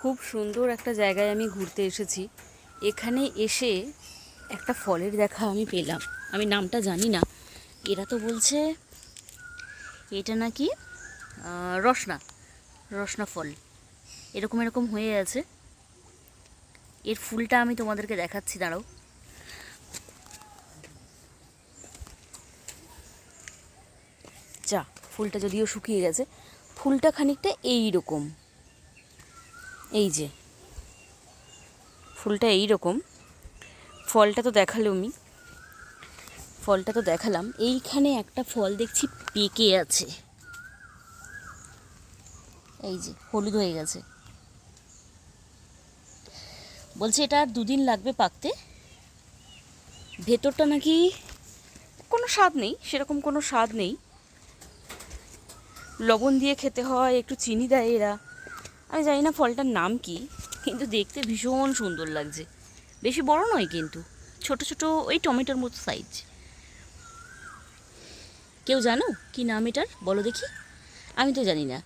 খুব সুন্দর একটা জায়গায় আমি ঘুরতে এসেছি। এখানে এসে একটা ফলের দেখা আমি পেলাম। আমি নামটা জানি না। এরা তো বলছে এটা নাকি রসনা রসনা ফল, এরকম এরকম হয়ে আছে। এর ফুলটা আমি তোমাদেরকে দেখাচ্ছি, দাঁড়াও। যা, ফুলটা যদিও শুকিয়ে গেছে, ফুলটা খানিকটা এই রকম। এই যে ফুলটা এই রকম, ফলটা তো দেখালাম। এইখানে একটা ফল দেখছি পেকে আছে, এই যে হলুদ হয়ে গেছে। বলছে এটা আর 2 দিন লাগবে পাকতে। ভেতরটা নাকি কোনো স্বাদ নেই, সেরকম কোনো স্বাদ নেই। লবণ দিয়ে খেতে হয়, একটু চিনি দেয় এরা। আমি জানি না ফলটার নাম কি, কিন্তু দেখতে ভীষণ সুন্দর লাগছে। বেশি বড় নয় কিন্তু, ছোট ছোট, ওই টমেটোর মতো সাইজ। কেউ জানো কি নাম এটার? বলো দেখি। আমি তো জানি না।